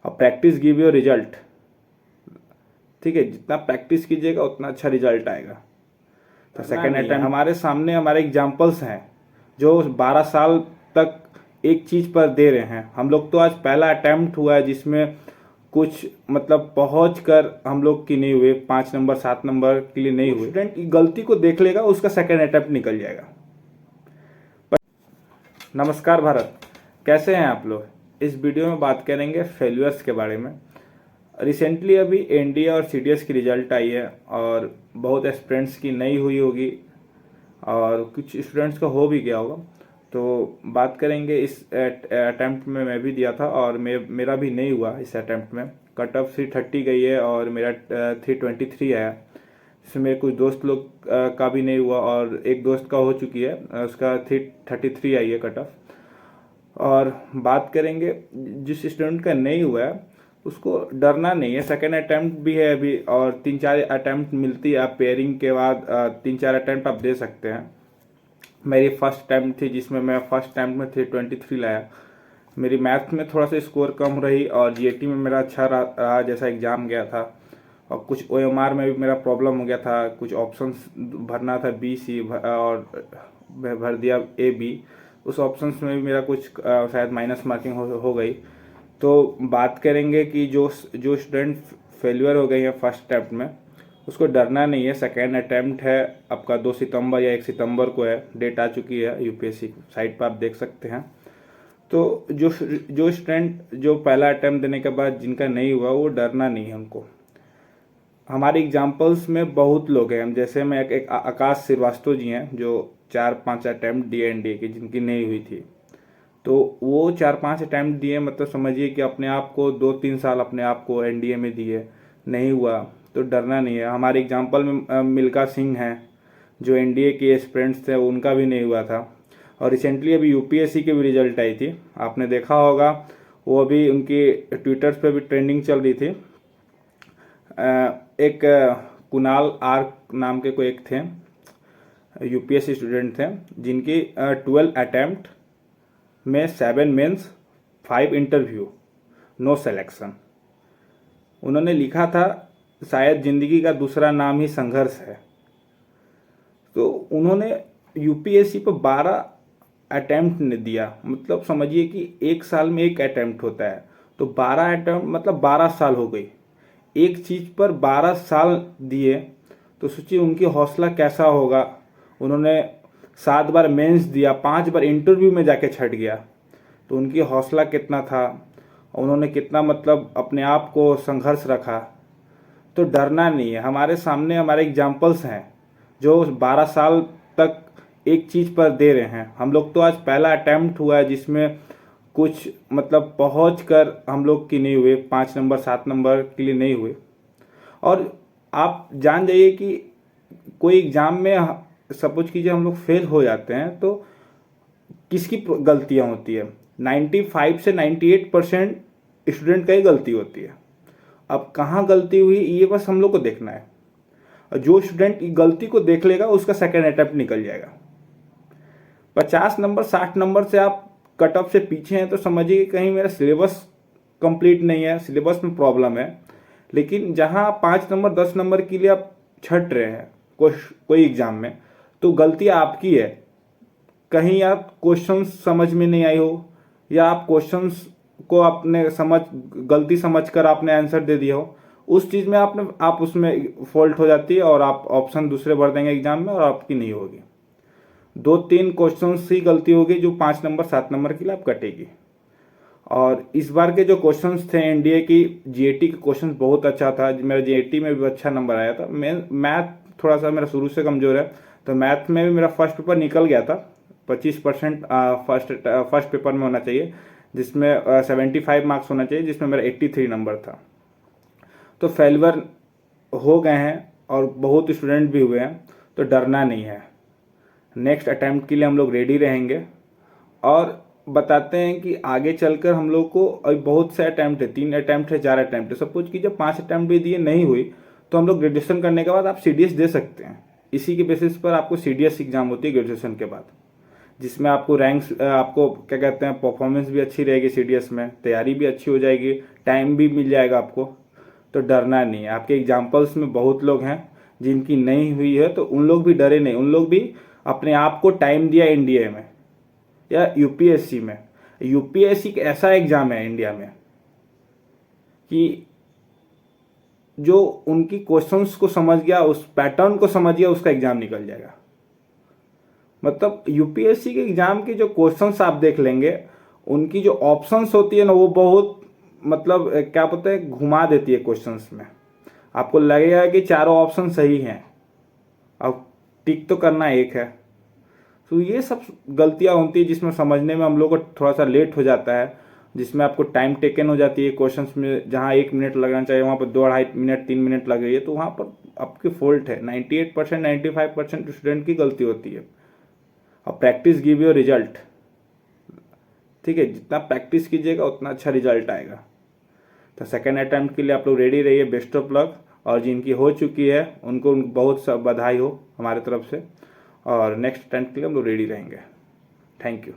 और practice give your result. ठीक है, जितना प्रैक्टिस कीजिएगा उतना अच्छा रिजल्ट आएगा। तो सेकेंड अटेम्प्ट हमारे सामने हमारे एग्जाम्पल्स हैं जो 12 साल तक एक चीज़ पर दे रहे हैं। हम लोग तो आज पहला अटेम्प्ट हुआ है जिसमें कुछ मतलब पहुंच कर हम लोग की नहीं हुए, 5 नंबर 7 नंबर के लिए नहीं हुए। स्टूडेंट की गलती को देख लेगा, उसका सेकेंड अटेम्प्ट निकल जाएगा। नमस्कार भारत, कैसे हैं आप लोग। इस वीडियो में बात करेंगे फेल्यूर्स के बारे में। रिसेंटली अभी एनडीए और सीडीएस की रिजल्ट आई है और बहुत स्टूडेंट्स की नहीं हुई होगी और कुछ स्टूडेंट्स का हो भी गया होगा। तो बात करेंगे इस अटैम्प्ट में मैं भी दिया था और मेरा भी नहीं हुआ। इस अटैम्प्ट में कट ऑफ 330 गई है और मेरा 323 आया। इसमें मेरे कुछ दोस्त लोग का भी नहीं हुआ और एक दोस्त का हो चुकी है, उसका 333 आई है कट ऑफ। और बात करेंगे जिस स्टूडेंट का नहीं हुआ है उसको डरना नहीं है। सेकेंड अटैम्प्ट भी है अभी और 3-4 अटैम्प्ट मिलती है। आप पेयरिंग के बाद 3-4 अटैम्प्ट आप दे सकते हैं। मेरी फर्स्ट अटैम्प्ट थी जिसमें मैं फर्स्ट अटैम्प्ट में 323 लाया। मेरी मैथ में थोड़ा सा स्कोर कम रही और जीएटी में मेरा अच्छा रहा जैसा एग्ज़ाम गया था। और कुछ ओएमआर में भी मेरा प्रॉब्लम हो गया था, कुछ ऑप्शंस भरना था बी सी और भर दिया ए बी। उस ऑप्शंस में भी मेरा कुछ शायद माइनस मार्किंग हो गई। तो बात करेंगे कि जो स्टूडेंट फेल्यूर हो गए हैं फर्स्ट अटैम्प्ट में, उसको डरना नहीं है। सेकेंड अटैम्प्ट है आपका 2 सितंबर या 1 सितंबर को है, डेट आ चुकी है यूपीएससी साइट पर आप देख सकते हैं। तो जो स्टूडेंट जो पहला अटैम्प्ट देने के बाद जिनका नहीं हुआ वो डरना नहीं है उनको। हमारे एग्जाम्पल्स में बहुत लोग हैं, जैसे मैं एक आकाश श्रीवास्तव जी हैं जो 4-5 अटैम्प्ट दिए एनडीए की जिनकी नहीं हुई थी। तो वो 4-5 अटैम्प्ट दिए, मतलब समझिए कि अपने आप को 2-3 साल अपने आप को एनडीए में दिए, नहीं हुआ तो डरना नहीं है। हमारे एग्जाम्पल में मिल्खा सिंह हैं जो एनडीए के एस्पिरेंट्स थे, उनका भी नहीं हुआ था। और रिसेंटली अभी यूपीएससी की भी रिजल्ट आई थी, आपने देखा होगा, वो अभी उनकी ट्विटर्स पे भी ट्रेंडिंग चल रही थी। एक कुणाल आर नाम के कोई एक थे, यूपीएससी स्टूडेंट थे जिनकी 12 अटैम्प्ट में 7 मेंस 5 इंटरव्यू, नो सिलेक्शन। उन्होंने लिखा था शायद जिंदगी का दूसरा नाम ही संघर्ष है। तो उन्होंने यूपीएससी पर 12 अटैम्प्ट ने दिया, मतलब समझिए कि एक साल में एक अटैम्प्ट होता है, तो 12 अटैम्प्ट मतलब 12 साल हो गई। एक चीज़ पर 12 साल दिए तो सोचिए उनकी हौसला कैसा होगा। उन्होंने 7 बार मेंस दिया, 5 बार इंटरव्यू में जाके छट गया, तो उनकी हौसला कितना था, उन्होंने कितना मतलब अपने आप को संघर्ष रखा। तो डरना नहीं है। हमारे सामने हमारे एग्जाम्पल्स हैं जो 12 साल तक एक चीज़ पर दे रहे हैं। हम लोग तो आज पहला अटैम्प्ट हुआ है जिसमें कुछ मतलब पहुंच कर हम लोग की नहीं हुए, 5 नंबर 7 नंबर के लिए नहीं हुए। और आप जान जाइए कि कोई एग्ज़ाम में सपोज कीजिए हम लोग फेल हो जाते हैं तो किसकी गलतियां होती है, 95 से 98% स्टूडेंट का ही गलती होती है। अब कहाँ गलती हुई ये बस हम लोग को देखना है। और जो स्टूडेंट गलती को देख लेगा उसका सेकेंड अटेम्प्ट निकल जाएगा। 50 नंबर 60 नंबर से आप कट ऑफ से पीछे हैं तो समझिए कहीं मेरा सिलेबस कंप्लीट नहीं है, सिलेबस में प्रॉब्लम है। लेकिन जहां 5 नंबर 10 नंबर के लिए आप छट रहे हैं कोई एग्जाम में, तो गलती आपकी है। कहीं आप क्वेश्चन समझ में नहीं आई हो या आप क्वेश्चंस को आपने गलती समझकर आपने आंसर दे दिया हो, उस चीज़ में आप उसमें फॉल्ट हो जाती है और आप ऑप्शन दूसरे भर देंगे एग्जाम में और आपकी नहीं होगी। 2-3 क्वेश्चन ही गलती होगी जो 5 नंबर 7 नंबर के लिए आप कटेगी। और इस बार के जो क्वेश्चंस थे एनडीए की जीएटी के क्वेश्चन बहुत अच्छा था, मेरा जीएटी में भी अच्छा नंबर आया था। मैथ थोड़ा सा मेरा शुरू से कमज़ोर है, तो मैथ में भी मेरा फर्स्ट पेपर निकल गया था। 25% फर्स्ट पेपर में होना चाहिए, जिसमें 75 मार्क्स होना चाहिए, जिसमें मेरा 83 नंबर था। तो फेल्यूर हो गए हैं और बहुत स्टूडेंट भी हुए हैं, तो डरना नहीं है। नेक्स्ट अटैम्प्ट के लिए हम लोग रेडी रहेंगे और बताते हैं कि आगे चलकर हम लोग को अभी बहुत से अटैम्प्ट है, 3 अटैम्प्ट है, 4 अटैम्प्ट है। सपोज कि जब 5 अटैम्प्ट भी दिए नहीं हुई तो हम लोग ग्रेजुएशन करने के बाद आप सीडीएस दे सकते हैं। इसी के बेसिस पर आपको सीडीएस एग्जाम होती है ग्रेजुएशन के बाद। जिसमें आपको रैंक्स, आपको क्या कहते हैं, परफॉर्मेंस भी अच्छी रहेगी CDS में, तैयारी भी अच्छी हो जाएगी, टाइम भी मिल जाएगा आपको, तो डरना नहीं है। आपके एग्जाम्पल्स में बहुत लोग हैं जिनकी नहीं हुई है, तो उन लोग भी डरे नहीं, उन लोग भी अपने आप को टाइम दिया NDA में या UPSC में। UPSC एक ऐसा एग्जाम है इंडिया में कि जो उनकी क्वेश्चंस को समझ गया, उस पैटर्न को समझ गया, उसका एग्जाम निकल जाएगा। मतलब UPSC के एग्जाम की जो क्वेश्चंस आप देख लेंगे, उनकी जो ऑप्शंस होती है ना, वो बहुत मतलब क्या बोलते हैं, घुमा देती है क्वेश्चंस में। आपको लगेगा कि चारों ऑप्शन सही हैं, अब टिक तो करना एक है। तो ये सब गलतियां होती है जिसमें समझने में हम लोग को थोड़ा सा लेट हो जाता है, जिसमें आपको टाइम टेकन हो जाती है क्वेश्चंस में। जहां 1 मिनट लगना चाहिए वहां पर 2-2.5 मिनट 3 मिनट लग रही है, तो वहां पर आपकी फॉल्ट है। 98% 95% स्टूडेंट की गलती होती है। और प्रैक्टिस गिव योर रिजल्ट, ठीक है, जितना प्रैक्टिस कीजिएगा उतना अच्छा रिजल्ट आएगा। तो सेकेंड अटैम्प्ट के लिए आप लोग रेडी रहिए, बेस्ट ऑफ लक। और जिनकी हो चुकी है उनको बहुत सा बधाई हो हमारे तरफ से, और नेक्स्ट अटैम्प्ट के लिए हम लोग रेडी रहेंगे। Thank you.